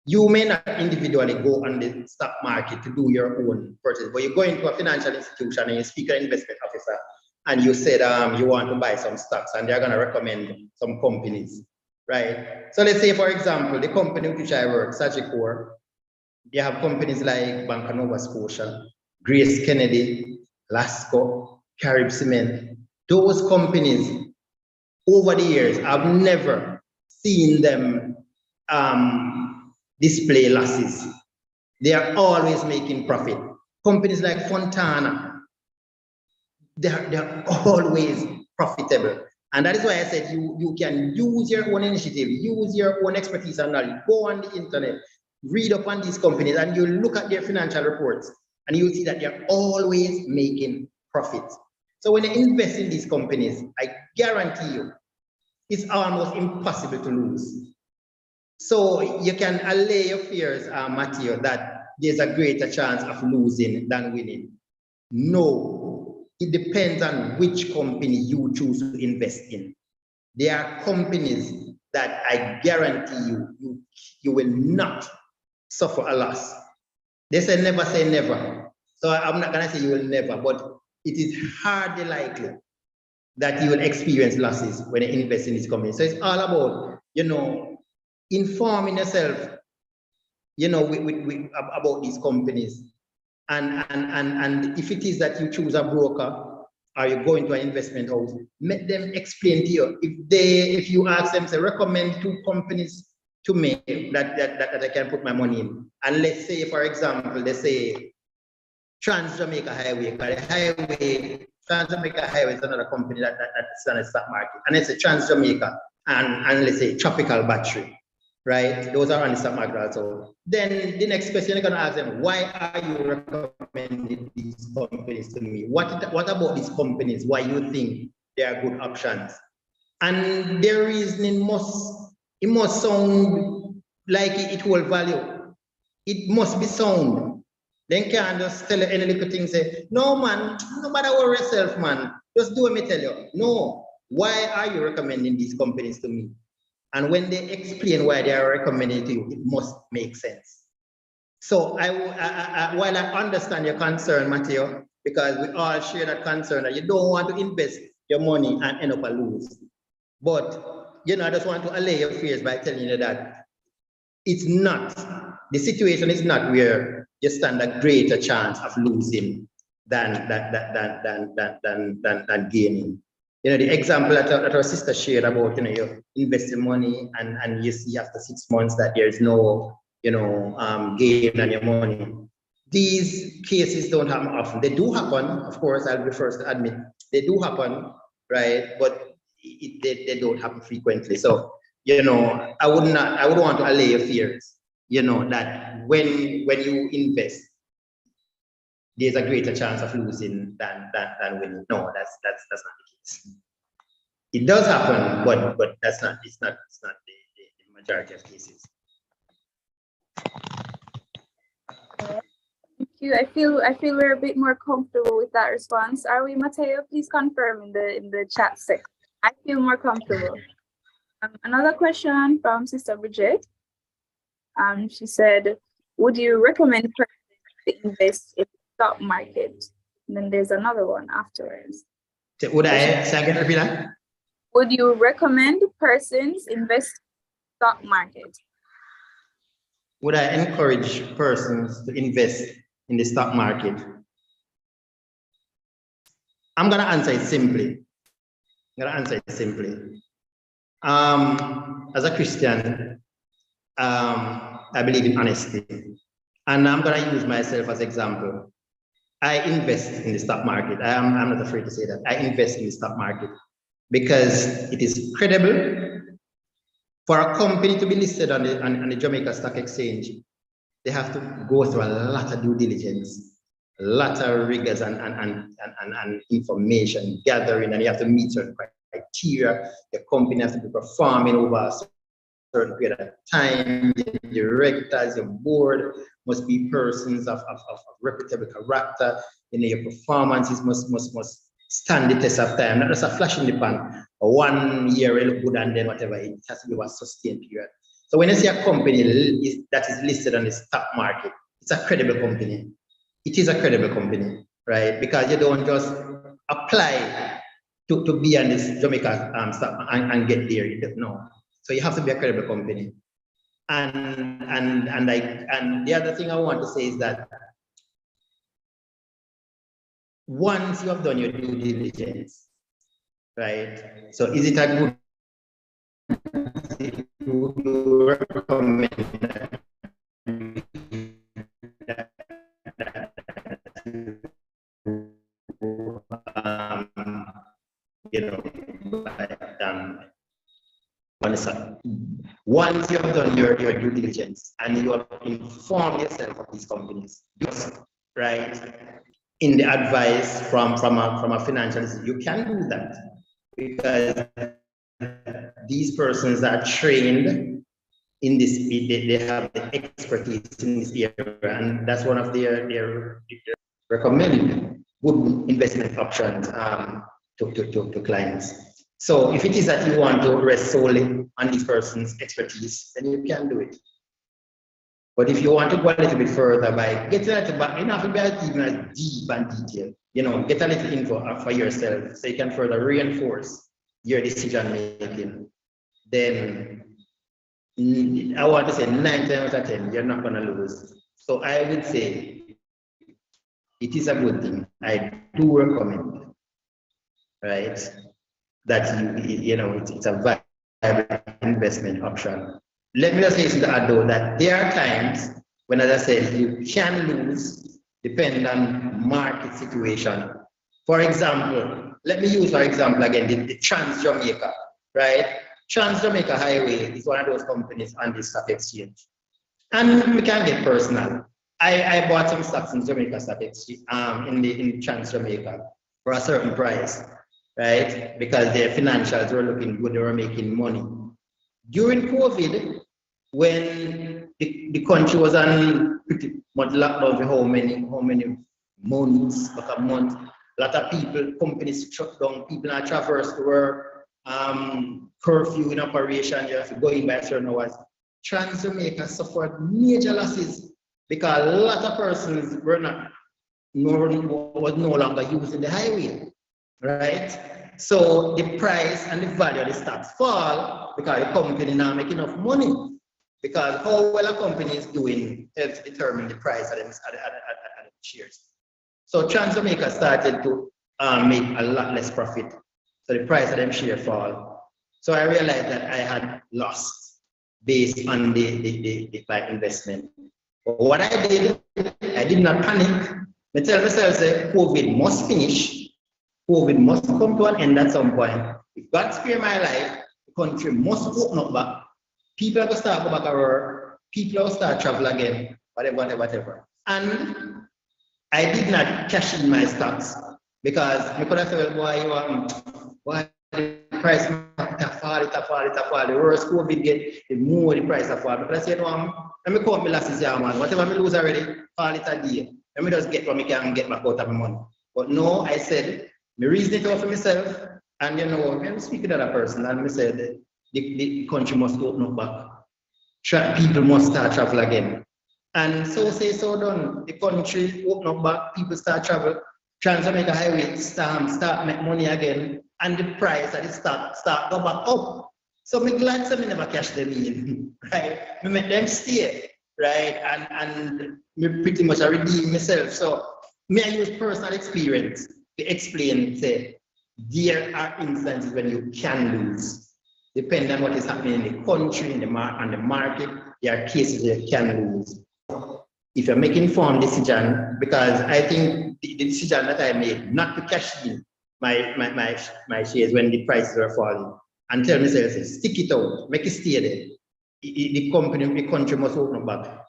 you may not individually go on the stock market to do your own purchase, but you go into a financial institution and you speak to an investment officer and you said you want to buy some stocks and they're going to recommend some companies, right? So let's say, for example, the company which I work, Sagicor, they have companies like Bank of Nova Scotia, Grace Kennedy, Lasco, Carib Cement. Those companies, over the years, I've never seen them display losses. They are always making profit. Companies like Fontana, they're always profitable. And that is why I said you can use your own initiative, use your own expertise and knowledge, go on the internet, read up on these companies, and you look at their financial reports, and you see that they're always making profits. So when you invest in these companies, I guarantee you, it's almost impossible to lose. So you can allay your fears, Matthew, that there's a greater chance of losing than winning. No, it depends on which company you choose to invest in. There are companies that I guarantee you will not suffer a loss. They say never. So I'm not gonna say you will never, but it is hardly likely that you will experience losses when you invest in this company. So it's all about, informing yourself, about these companies. And if it is that you choose a broker or you go into an investment house, let them explain to you. If you ask them, say, recommend 2 companies to me that I can put my money in. And let's say, for example, they say Trans Jamaica Highway, Trans Jamaica Highway is another company that's on the stock market. And it's a Trans Jamaica and let's say Tropical Battery, right? Those are on the stock market also. Then the next question you're gonna ask them, why are you recommending these companies to me? What about these companies? Why you think they are good options? And their reasoning must sound like it holds value. It must be sound. Then can't just tell you any little thing, say, no man, no matter worry yourself, man. Just do what me tell you. No. Why are you recommending these companies to me? And when they explain why they are recommending to you, it must make sense. So while I understand your concern, Mateo, because we all share that concern that you don't want to invest your money and end up a lose. But I just want to allay your fears by telling you that it's not, the situation is not where you stand a greater chance of losing than gaining. The example that our sister shared about, you investing money and you see after 6 months that there's no, gain on your money. these cases don't happen often. They do happen, of course, I'll be first to admit, they do happen, right? But they don't happen frequently. So, you know, I would want to allay your fears, you know, that when you invest, there's a greater chance of losing than winning. No, that's not the case. It does happen, but it's not the majority of cases. Thank you. I feel we're a bit more comfortable with that response. Are we, Mateo? Please confirm in the chat section. I feel more comfortable. Another question from Sister Bridget. She said, would you recommend persons to invest in the stock market? And then there's another one afterwards. Would I say again, repeat that? Would you recommend persons invest in the stock market? Would I encourage persons to invest in the stock market? I'm going to answer it simply. As a Christian, I believe in honesty. And I'm going to use myself as example. I invest in the stock market. I'm not afraid to say that. I invest in the stock market because it is credible. For a company to be listed on the Jamaica Stock Exchange, they have to go through a lot of due diligence, a lot of rigors and information gathering, and you have to meet certain criteria. The company has to be performing over a certain period of time. The directors, your board must be persons of reputable character. You know, your performances must stand the test of time, not just a flash in the pan. 1 year it look good and then whatever, it has to be a sustained period. So when you see a company that is listed on the stock market, it's a credible company. It is a credible company, right? Because you don't just apply to be on this Jamaica stock and get there. No. So you have to be a credible company. And the other thing I want to say is that once you have done your due diligence, right? So is it a good you recommend you know, once you have done your due diligence and you have informed yourself of these companies, right? In the advice from a financial institution, you can do that because these persons are trained in this, they have the expertise in this area, and that's one of their recommended good investment options to clients. So if it is that you want to rest solely on this person's expertise, then you can do it. But if you want to go a little bit further by getting a little back, you don't have to be even as deep and detailed. You know, get a little info for yourself so you can further reinforce your decision making. Then I want to say 9 times out of 10, you're not going to lose. So I would say it is a good thing. I do recommend, right, that you know it's a viable investment option. Let me just say to add though that there are times when, as I said, you can lose depending on market situation. For example, let me use for example again the Trans Jamaica, right? Trans Jamaica Highway is one of those companies on the stock exchange. And we can get personal. I bought some stocks in Jamaica Stock Exchange, in Trans Jamaica for a certain price, right? Because their financials were looking good, they were making money. During COVID, when the country was on pretty much lockdown for how many months, like a month, a lot of people, companies shut down, people are traversed were curfew in operation, you have to go in by certain hours. Trans Jamaica suffered major losses because a lot of persons were was no longer using the highway, right? So the price and the value of the stocks fall because the company now make enough money. Because how well a company is doing helps determine the price of the shares. So Trans Jamaica started to make a lot less profit. So the price of them share fall. So I realized that I had lost based on the investment. But what I did not panic. I tell myself, say, COVID must finish. COVID must come to an end at some point. If God spare my life, the country must open up back. People are going to start go back to work. People are going to start travel again, whatever. And I did not cash in my stocks because I could have said, well, why the price fall. The worse COVID get, the more the price of fall. But I said, no, let me count my losses here, man. Whatever I lose already, fall it a day. Let me just get what I can get back out of my money. But no, I said, me reason it out for myself, and I'm speaking to that person, and I said, the country must open up back. People must start travel again. And so say, so done. The country open up back, people start travel, Trans-America Highway start make money again, and the price of the stock start go back up. So I'm glad some never cash them in, right? We make them stay, right? And me pretty much redeem myself. So me I use personal experience to explain, say, there are instances when you can lose. Depending on what is happening in the country, in the market, there are cases where you can lose. If you're making informed decision, because I think the decision that I made not to cash in my shares when the prices were falling, and tell myself, stick it out, make it stay there. The country must open up back.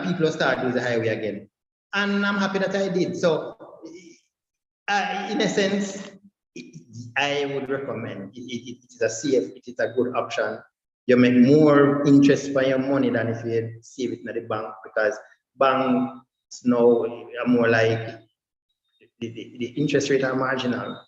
People will start using the highway again. And I'm happy that I did. So, in a sense, I would recommend it is a safe, it is a good option. You make more interest for your money than if you save it in the bank, because banks now are more like the interest rate are marginal.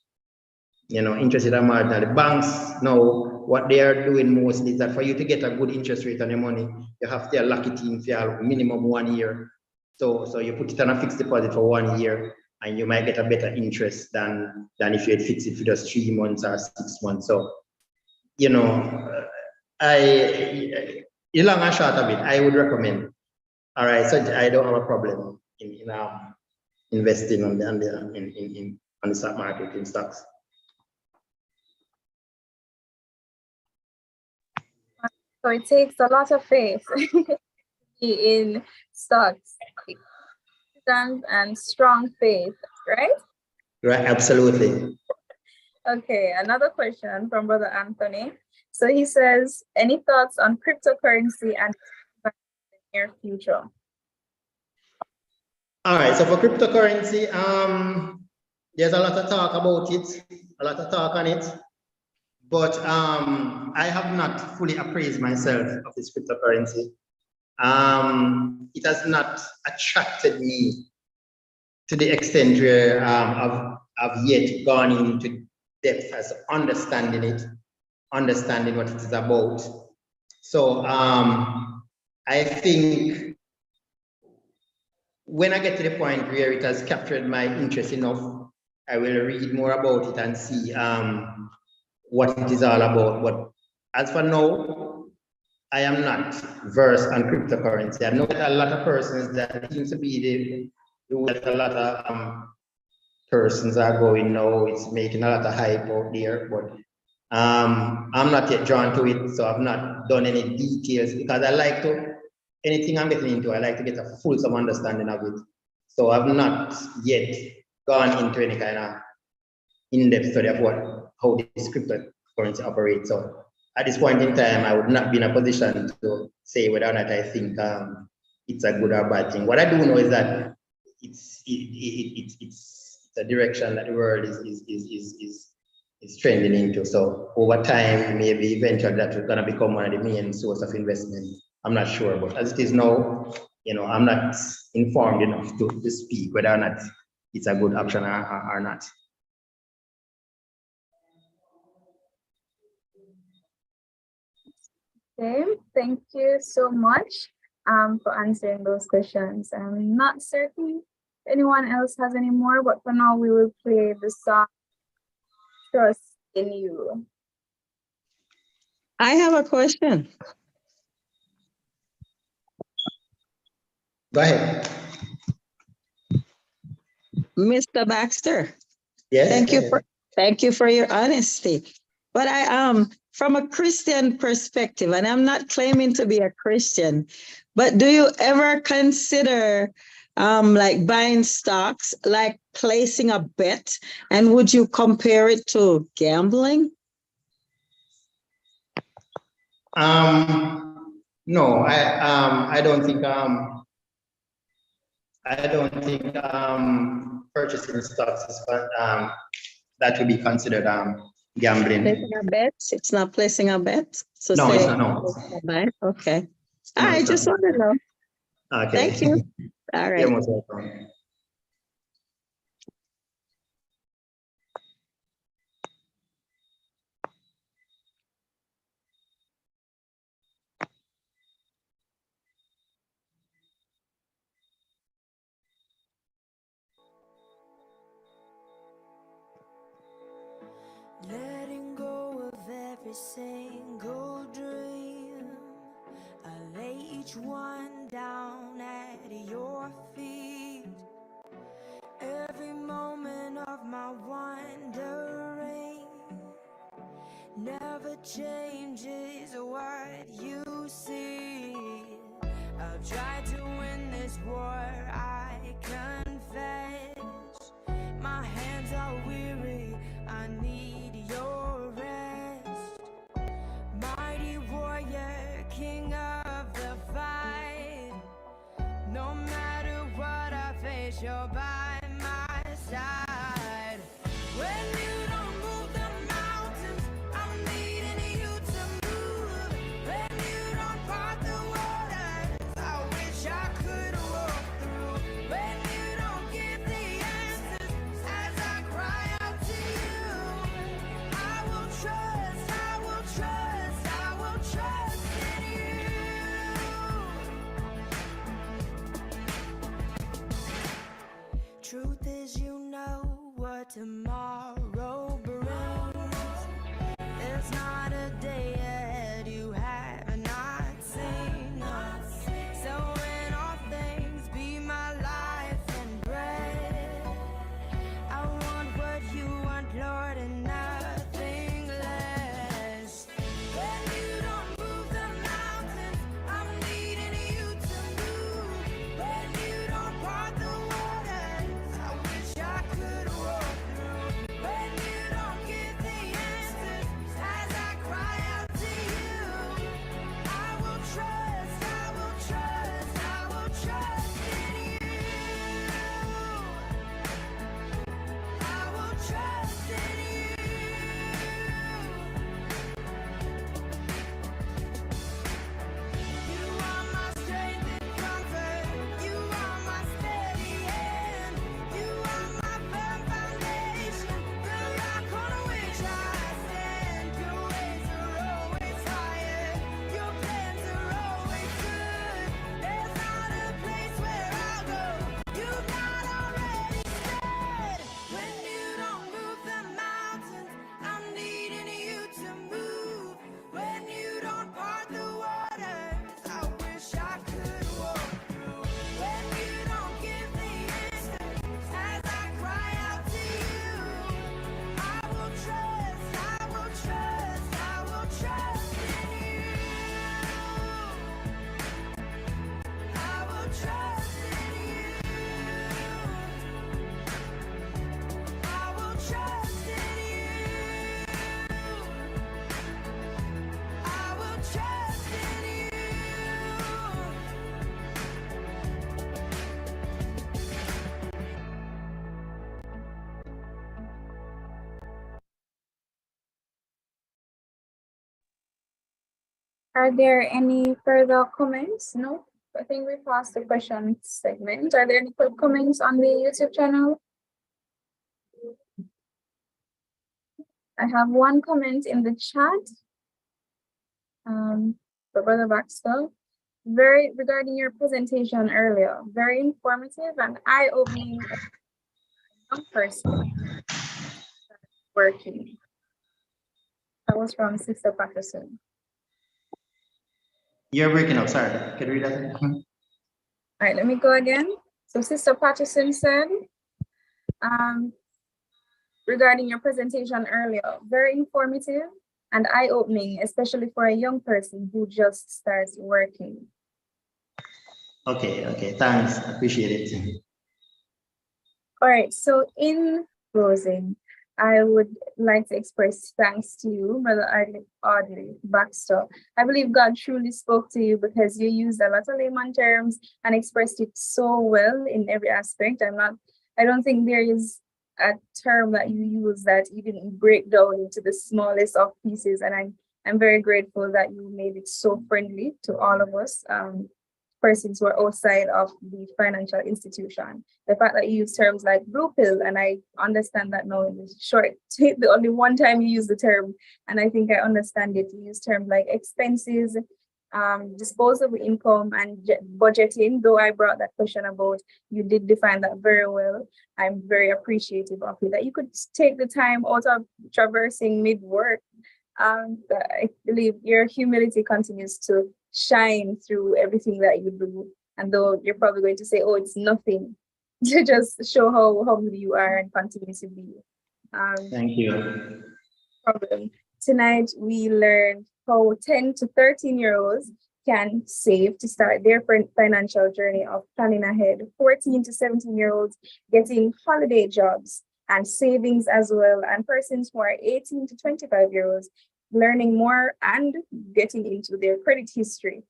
Interest rate are marginal. The banks now, what they are doing mostly is that for you to get a good interest rate on your money, you have to lock it in for minimum 1 year. So you put it on a fixed deposit for 1 year, and you might get a better interest than if you had fixed it for just 3 months or 6 months. So, the long and short of it, I would recommend. All right, so I don't have a problem in investing on the stock market, in stocks. So it takes a lot of faith in stocks and strong faith, right? Right, absolutely. Okay, another question from Brother Anthony. So he says, any thoughts on cryptocurrency and the near future? All right, so for cryptocurrency, there's a lot of talk about it, a lot of talk on it, but I have not fully appraised myself of this cryptocurrency. It has not attracted me to the extent where I've yet gone into depth as understanding it, understanding what it is about. So I think when I get to the point where it has captured my interest enough, I will read more about it and see what it is all about. But as for now, I am not versed on cryptocurrency. I know that a lot of persons that seems to be the way a lot of persons are going now. It's making a lot of hype out there, but I'm not yet drawn to it, so I've not done any details, because I like to, anything I'm getting into, I like to get a fulsome understanding of it. So I've not yet gone into any kind of in-depth study of how this cryptocurrency operates. So at this point in time, I would not be in a position to say whether or not I think it's a good or bad thing. What I do know is that it's a direction that the world is trending into. So over time, maybe eventually that's going to become one of the main source of investment. I'm not sure, but as it is now, I'm not informed enough to speak whether or not it's a good option or not. Okay, thank you so much for answering those questions. I'm not certain if anyone else has any more, but for now we will play the song Trust in You. I have a question. Go ahead. Mr. Baxter. Yes. Thank you for your honesty. But I from a Christian perspective, and I'm not claiming to be a Christian, But do you ever consider like buying stocks, like placing a bet? And would you compare it to gambling? No, I don't think purchasing stocks is that would be considered gambling. Placing a bet? It's not placing a bet. So No, say it's not. No. buy. Okay. No, I it's just not. want to know. Okay. Thank you. All You're right. most welcome. Letting go of every single dream, I lay each one down at your feet. Every moment of my wandering never changes what you see. I've tried to win this war, I confess. My hands are weary, I need your rest. Mighty warrior, king of the fight. No matter what I face, you're by my side. When you don't move the mountains, I'm needing you to move. When you don't part the waters, I wish I could walk through. When you don't give the answers, as I cry out to you, I will trust, I will trust, I will trust in you. Truth is, you know what tomorrow brings. There's not a day ahead you have not seen. So in all things, be my life and breath. I want what you want, Lord, and nothing less. When you don't move the mountains, I'm needing you to move. When you don't part the waters, I wish I could walk through. When you don't give the answers, as I cry out to you, I will trust, I will trust, I will trust in you. I will trust in you. You are my strength and comfort. You are my steady hand. You are my firm foundation, the rock on which I stand. Your ways are always higher. Your plans are always good. There's not a place where I'll go you've not already said. When you don't move the mountains, I'm needing you to move. When you don't part the waters, I wish I could walk through. When you don't give the answers, as I cry out to you, I will trust, I will trust, I will trust in you. I will trust in you. I will trust in you. I will trust in you. Are there any further comments? No, I think we passed the question segment. Are there any quick comments on the YouTube channel? I have one comment in the chat. For Brother Baxter, regarding your presentation earlier, very informative and eye-opening. Young person working. That was from Sister Patterson. You're breaking up. Sorry. Can you read that again? All right, let me go again. So Sister Patterson said, regarding your presentation earlier, very informative and eye-opening, especially for a young person who just starts working. Okay, thanks. Appreciate it. All right, so in closing, I would like to express thanks to you, Brother Audley Baxter. I believe God truly spoke to you because you used a lot of layman terms and expressed it so well in every aspect. I don't think there is a term that you use that you didn't break down into the smallest of pieces. And I'm very grateful that you made it so friendly to all of us. Persons who are outside of the financial institution. The fact that you use terms like blue pill, and I understand that now in short, the only one time you use the term, and I think I understand it, you use terms like expenses, disposable income, and budgeting, though I brought that question about, you did define that very well. I'm very appreciative of it, that you could take the time out of traversing mid-work. I believe your humility continues to shine through everything that you do. And though you're probably going to say, oh, it's nothing, to just show how humble you are and continue to be. Thank you. Problem. Tonight, we learned how 10 to 13-year-olds can save to start their financial journey of planning ahead. 14 to 17-year-olds getting holiday jobs and savings as well. And persons who are 18 to 25-year-olds learning more and getting into their credit history,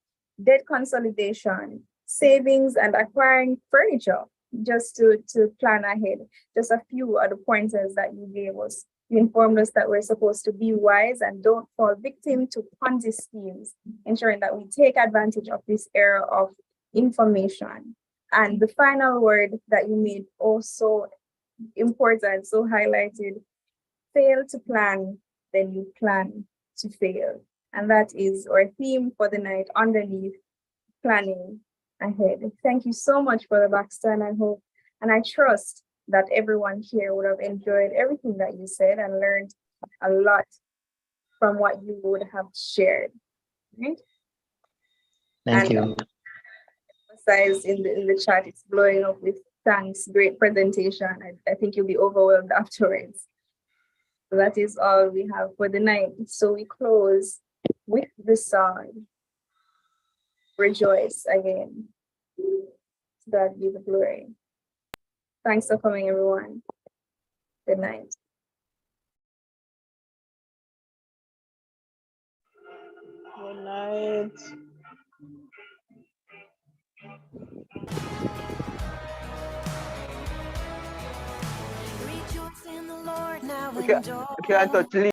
debt consolidation, savings, and acquiring furniture, just to plan ahead. Just a few of the pointers that you gave us. You informed us that we're supposed to be wise and don't fall victim to Ponzi schemes, ensuring that we take advantage of this era of information. And the final word that you made also important, so highlighted, fail to plan, then you plan to fail. And that is our theme for the night underneath planning ahead. Thank you so much, Brother Baxter, and I hope and I trust that everyone here would have enjoyed everything that you said and learned a lot from what you would have shared. Right? Thank you. Emphasize in the chat, it's blowing up with thanks, great presentation. I think you'll be overwhelmed afterwards. So that is all we have for the night. So we close with the song, Rejoice Again. God be the glory. Thanks for coming, everyone. Good night. Good night. Rejoice in the Lord now We can, and we can touch